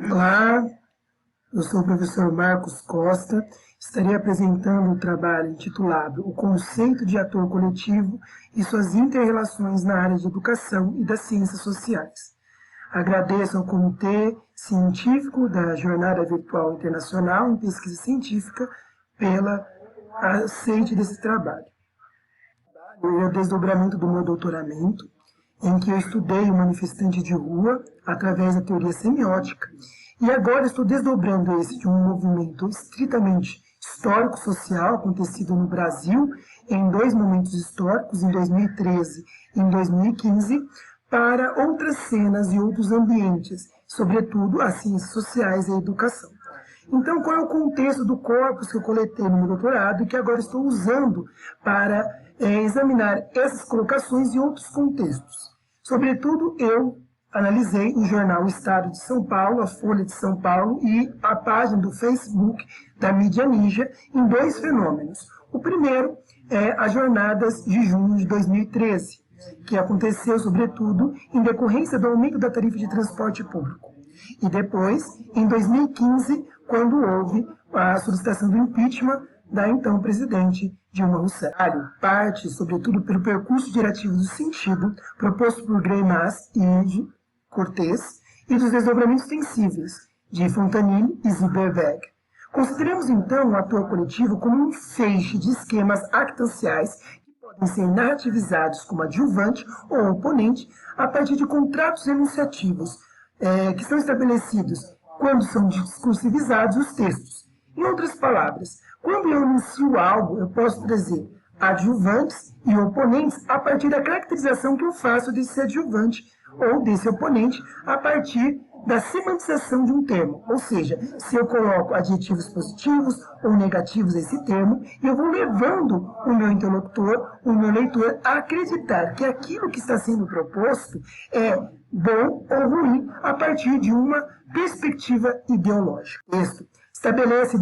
Olá, eu sou o professor Marcos Costa. Estarei apresentando o trabalho intitulado O Conceito de Ator Coletivo e suas Inter-relações na área de Educação e das Ciências Sociais. Agradeço ao Comitê Científico da Jornada Virtual Internacional em Pesquisa Científica pela aceite desse trabalho. É o desdobramento do meu doutoramento, em que eu estudei o manifestante de rua através da teoria semiótica, e agora estou desdobrando esse de um movimento estritamente histórico-social acontecido no Brasil em dois momentos históricos, em 2013 e em 2015, para outras cenas e outros ambientes, sobretudo as ciências sociais e a educação. Então, qual é o contexto do corpus que eu coletei no meu doutorado e que agora estou usando para examinar essas colocações e outros contextos? Sobretudo, eu analisei o jornal Estado de São Paulo, a Folha de São Paulo e a página do Facebook da mídia Ninja em dois fenômenos. O primeiro é as jornadas de junho de 2013, que aconteceu, sobretudo, em decorrência do aumento da tarifa de transporte público. E depois, em 2015, quando houve a solicitação do impeachment da então presidente Dilma Rousseff. Parte, sobretudo, pelo percurso diretivo do sentido proposto por Greimas e de Cortés e dos desdobramentos sensíveis de Fontanille e Zilberberg. Consideremos, então, o ator coletivo como um feixe de esquemas actanciais que podem ser narrativizados como adjuvante ou oponente a partir de contratos enunciativos que são estabelecidos quando são discursivizados os textos. Em outras palavras, quando eu enuncio algo, eu posso trazer adjuvantes e oponentes a partir da caracterização que eu faço desse adjuvante ou desse oponente a partir da semantização de um termo. Ou seja, se eu coloco adjetivos positivos ou negativos a esse termo, eu vou levando o meu interlocutor, o meu leitor, a acreditar que aquilo que está sendo proposto é bom ou ruim a partir de uma perspectiva ideológica. O texto estabelece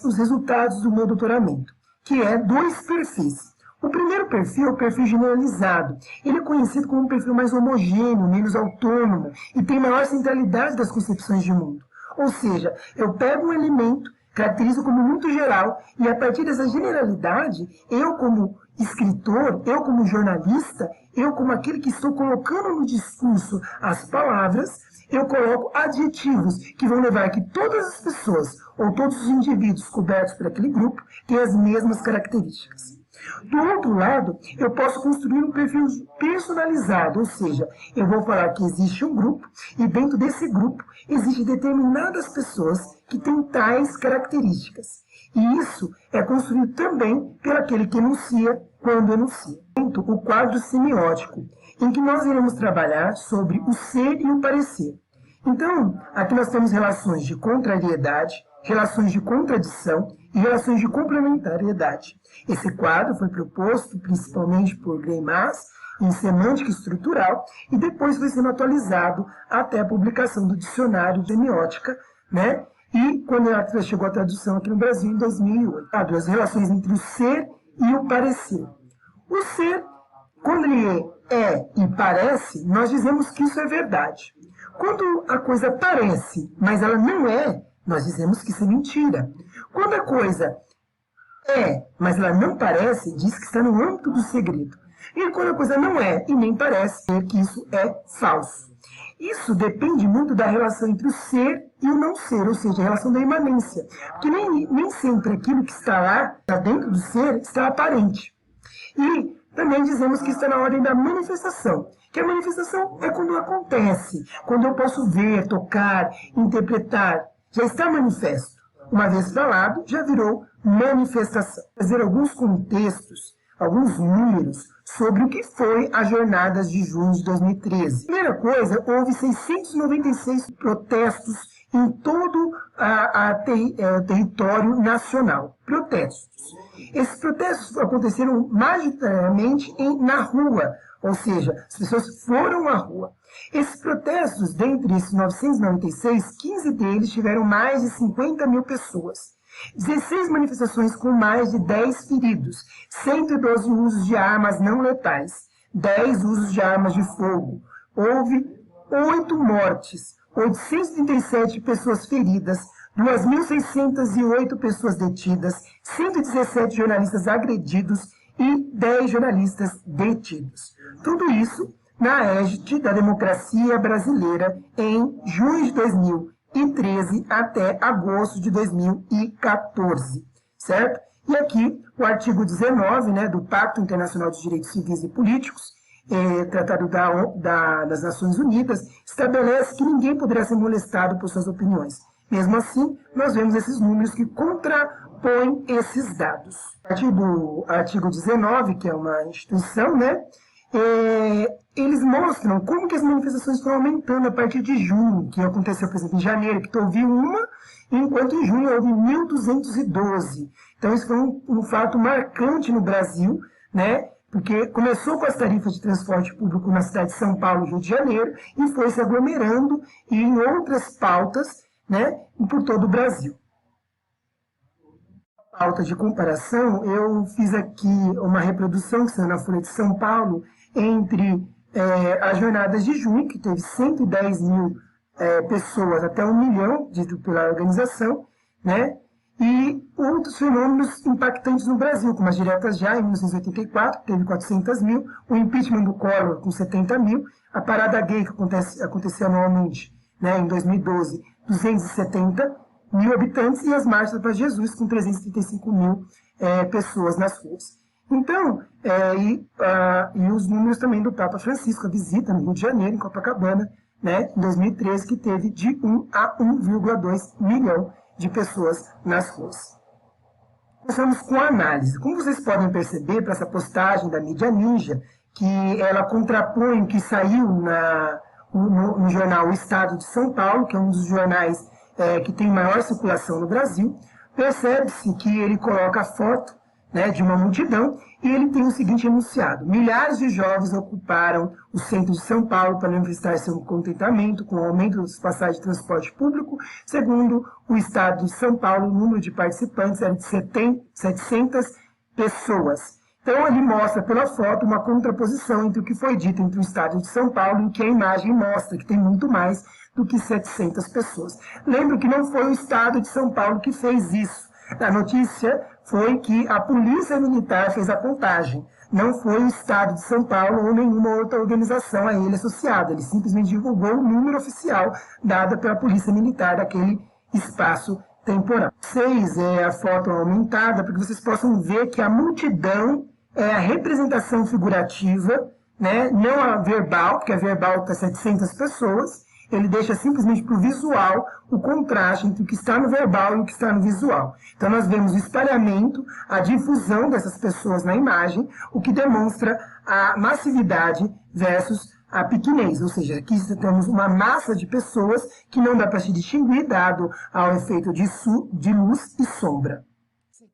os resultados do meu doutoramento, que é dois perfis. O primeiro perfil é o perfil generalizado. Ele é conhecido como um perfil mais homogêneo, menos autônomo e tem maior centralidade das concepções de mundo. Ou seja, eu pego um elemento, caracterizo como muito geral e a partir dessa generalidade, eu como escritor, eu como jornalista, eu como aquele que estou colocando no discurso as palavras, eu coloco adjetivos que vão levar que todas as pessoas ou todos os indivíduos cobertos por aquele grupo tenham as mesmas características. Do outro lado, eu posso construir um perfil personalizado, ou seja, eu vou falar que existe um grupo e dentro desse grupo existem determinadas pessoas que têm tais características. E isso é construído também pelo aquele que enuncia quando enuncia. O quadro semiótico, em que nós iremos trabalhar sobre o ser e o parecer. Então, aqui nós temos relações de contrariedade, relações de contradição e relações de complementariedade. Esse quadro foi proposto principalmente por Greimas em semântica estrutural e depois foi sendo atualizado até a publicação do dicionário de semiótica, né? E quando ela chegou à tradução aqui no Brasil em 2008. As relações entre o ser e o parecer. O ser, quando ele é e parece, nós dizemos que isso é verdade. Quando a coisa parece, mas ela não é, nós dizemos que isso é mentira. Quando a coisa é, mas ela não parece, diz que está no âmbito do segredo. E quando a coisa não é e nem parece, é que isso é falso. Isso depende muito da relação entre o ser e o não ser, ou seja, a relação da imanência. Porque nem sempre aquilo que está lá, está dentro do ser, está aparente. E também dizemos que está na ordem da manifestação. Que a manifestação é quando acontece, quando eu posso ver, tocar, interpretar. Já está manifesto. Uma vez falado, já virou manifestação. Vou fazer alguns contextos, alguns números sobre o que foi as jornadas de junho de 2013. Primeira coisa, houve 696 protestos em todo o território nacional. Protestos. Esses protestos aconteceram majoritariamente na rua, ou seja, as pessoas foram à rua. Esses protestos, dentre esses 996, 15 deles tiveram mais de 50 mil pessoas. 16 manifestações com mais de 10 feridos, 112 usos de armas não letais, 10 usos de armas de fogo. Houve 8 mortes, 837 pessoas feridas, 2.608 pessoas detidas, 117 jornalistas agredidos e 10 jornalistas detidos. Tudo isso na égide da democracia brasileira em junho de 2013 até agosto de 2014, certo? E aqui o artigo 19, né, do Pacto Internacional dos Direitos Civis e Políticos, Tratado das Nações Unidas, estabelece que ninguém poderá ser molestado por suas opiniões. Mesmo assim, nós vemos esses números que contrapõem esses dados. Artigo 19, que é uma instituição, né, eles mostram como que as manifestações foram aumentando a partir de junho, que aconteceu, por exemplo, em janeiro, que houve uma, enquanto em junho houve 1.212. Então, isso foi um fato marcante no Brasil, né? Porque começou com as tarifas de transporte público na cidade de São Paulo e Rio de Janeiro e foi se aglomerando em outras pautas, né, por todo o Brasil. Pauta de comparação, eu fiz aqui uma reprodução que saiu na Folha de São Paulo entre as jornadas de junho, que teve 110 mil pessoas, até 1 milhão, dito pela organização, né? E outros fenômenos impactantes no Brasil, como as diretas já, em 1984, teve 400 mil, o impeachment do Collor, com 70 mil, a parada gay, que acontecia anualmente, né, em 2012, 270 mil habitantes, e as marchas para Jesus, com 335 mil pessoas nas ruas. Então, e os números também do Papa Francisco, a visita no Rio de Janeiro, em Copacabana, né, em 2013, que teve de 1 a 1,2 milhão de pessoas nas ruas. Começamos com a análise. Como vocês podem perceber, para essa postagem da mídia ninja, que ela contrapõe o que saiu no jornal O Estado de São Paulo, que é um dos jornais que tem maior circulação no Brasil, percebe-se que ele coloca a foto, né, de uma multidão, e ele tem o seguinte enunciado: milhares de jovens ocuparam o centro de São Paulo para manifestar seu contentamento com o aumento das passagens de transporte público. Segundo o Estado de São Paulo, o número de participantes era de 700 pessoas. Então, ele mostra pela foto uma contraposição entre o que foi dito entre o Estado de São Paulo e o que a imagem mostra, que tem muito mais do que 700 pessoas. Lembro que não foi o Estado de São Paulo que fez isso. A notícia foi que a Polícia Militar fez a contagem. Não foi o Estado de São Paulo ou nenhuma outra organização a ele associada. Ele simplesmente divulgou o número oficial dado pela Polícia Militar daquele espaço temporal. 6 é a foto aumentada, para que vocês possam ver que a multidão é a representação figurativa, né? Não a verbal, porque a verbal está 700 pessoas. Ele deixa simplesmente para o visual o contraste entre o que está no verbal e o que está no visual. Então, nós vemos o espalhamento, a difusão dessas pessoas na imagem, o que demonstra a massividade versus a pequenez. Ou seja, aqui temos uma massa de pessoas que não dá para se distinguir, dado ao efeito de luz e sombra.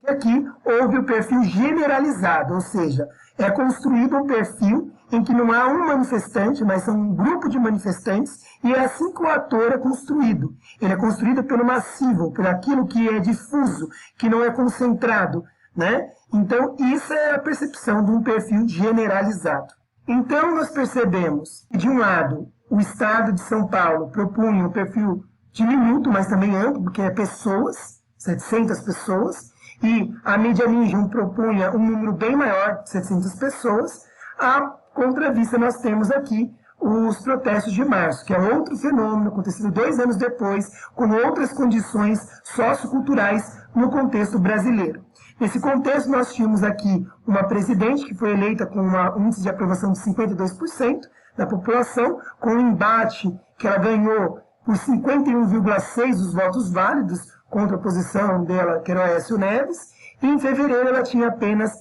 Aqui houve o perfil generalizado, ou seja, é construído um perfil em que não há um manifestante, mas são um grupo de manifestantes, e é assim que o ator é construído. Ele é construído pelo massivo, por aquilo que é difuso, que não é concentrado, né? Então, isso é a percepção de um perfil generalizado. Então, nós percebemos que, de um lado, o Estado de São Paulo propunha um perfil diminuto, mas também amplo, porque é pessoas, 700 pessoas, e a mídia ninja propunha um número bem maior, de 700 pessoas. A contravista, nós temos aqui os protestos de março, que é outro fenômeno acontecido 2 anos depois, com outras condições socioculturais no contexto brasileiro. Nesse contexto, nós tínhamos aqui uma presidente que foi eleita com um índice de aprovação de 52% da população, com um embate que ela ganhou por 51,6% dos votos válidos, contra a posição dela, que era o Aécio Neves, e em fevereiro ela tinha apenas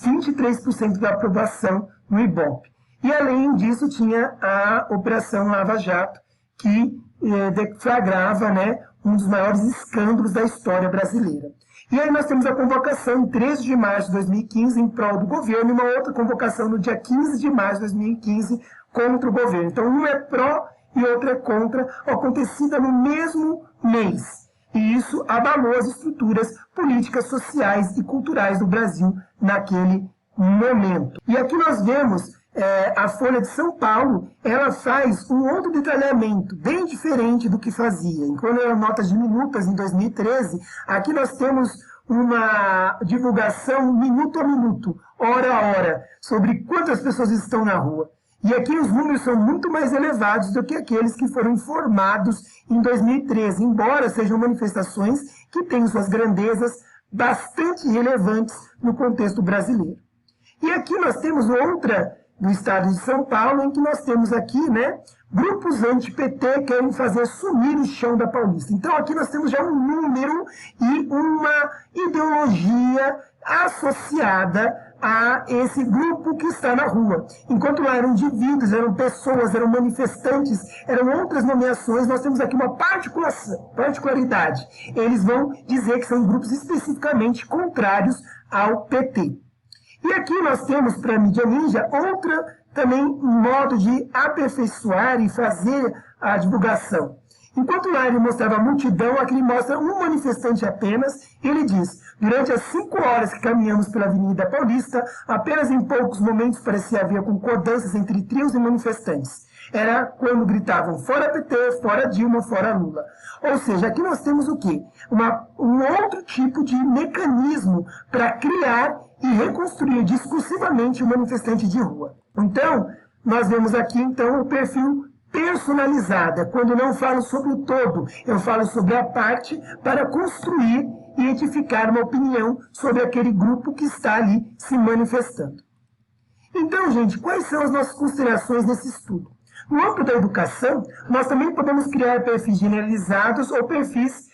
23% da aprovação no Ibope. E além disso tinha a Operação Lava Jato, que deflagrava, né, um dos maiores escândalos da história brasileira. E aí nós temos a convocação em 13 de março de 2015 em prol do governo e uma outra convocação no dia 15 de março de 2015 contra o governo. Então, uma é pró e outra é contra, acontecida no mesmo mês. E isso abalou as estruturas políticas, sociais e culturais do Brasil naquele momento. E aqui nós vemos a Folha de São Paulo, ela faz um outro detalhamento, bem diferente do que fazia. Enquanto eram notas diminutas em 2013, aqui nós temos uma divulgação minuto a minuto, hora a hora, sobre quantas pessoas estão na rua. E aqui os números são muito mais elevados do que aqueles que foram informados em 2013, embora sejam manifestações que têm suas grandezas bastante relevantes no contexto brasileiro. E aqui nós temos outra do estado de São Paulo, em que nós temos aqui, grupos anti-PT querem fazer sumir o chão da Paulista. Então aqui nós temos já um número e uma ideologia associada a esse grupo que está na rua. Enquanto lá eram indivíduos, eram pessoas, eram manifestantes, eram outras nomeações, nós temos aqui uma particularidade. Eles vão dizer que são grupos especificamente contrários ao PT. E aqui nós temos, para a mídia ninja, outra também modo de aperfeiçoar e fazer a divulgação. Enquanto lá ele mostrava a multidão, aqui ele mostra um manifestante apenas, e ele diz: durante as 5 horas que caminhamos pela Avenida Paulista, apenas em poucos momentos parecia haver concordâncias entre trios e manifestantes. Era quando gritavam fora PT, fora Dilma, fora Lula. Ou seja, aqui nós temos o quê? Um outro tipo de mecanismo para criar e reconstruir discursivamente o manifestante de rua. Então, nós vemos aqui então o perfil personalizado. É quando não falo sobre o todo, eu falo sobre a parte para construir e edificar uma opinião sobre aquele grupo que está ali se manifestando. Então, gente, quais são as nossas considerações nesse estudo? No âmbito da educação, nós também podemos criar perfis generalizados ou perfis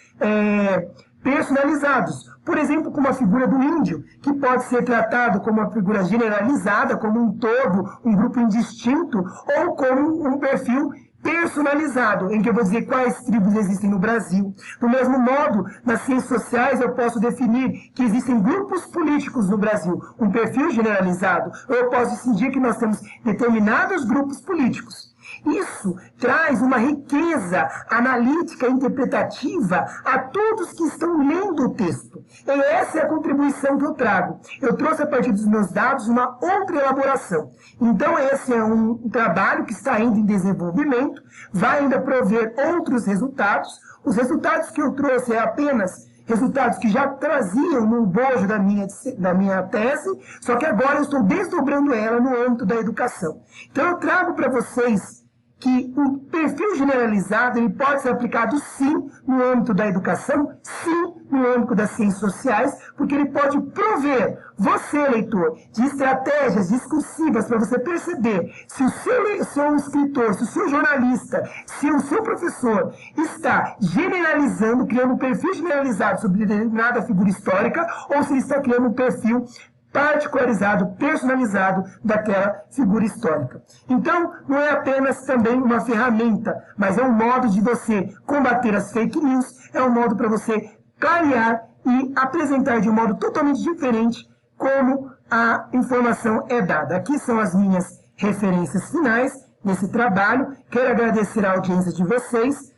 personalizados. Por exemplo, como a figura do índio, que pode ser tratado como uma figura generalizada, como um todo, um grupo indistinto, ou como um perfil personalizado, em que eu vou dizer quais tribos existem no Brasil. Do mesmo modo, nas ciências sociais eu posso definir que existem grupos políticos no Brasil, um perfil generalizado. Ou eu posso decidir que nós temos determinados grupos políticos. Isso traz uma riqueza analítica e interpretativa a todos que estão lendo o texto. E essa é a contribuição que eu trago. Eu trouxe a partir dos meus dados uma outra elaboração. Então esse é um trabalho que está ainda em desenvolvimento, vai ainda prover outros resultados. Os resultados que eu trouxe é apenas resultados que já traziam no bojo da minha tese, só que agora eu estou desdobrando ela no âmbito da educação. Então eu trago para vocês que o perfil generalizado ele pode ser aplicado sim no âmbito da educação, sim no âmbito das ciências sociais, porque ele pode prover você, leitor, de estratégias discursivas para você perceber se o seu escritor, se o seu jornalista, se o seu professor está generalizando, criando um perfil generalizado sobre determinada figura histórica, ou se ele está criando um perfil particularizado, personalizado daquela figura histórica. Então, não é apenas também uma ferramenta, mas é um modo de você combater as fake news, é um modo para você clarear e apresentar de um modo totalmente diferente como a informação é dada. Aqui são as minhas referências finais nesse trabalho. Quero agradecer a audiência de vocês,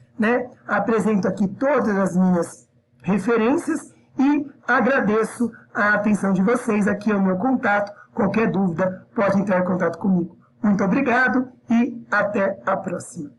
Apresento aqui todas as minhas referências e agradeço a atenção de vocês. Aqui é o meu contato. Qualquer dúvida, pode entrar em contato comigo. Muito obrigado e até a próxima.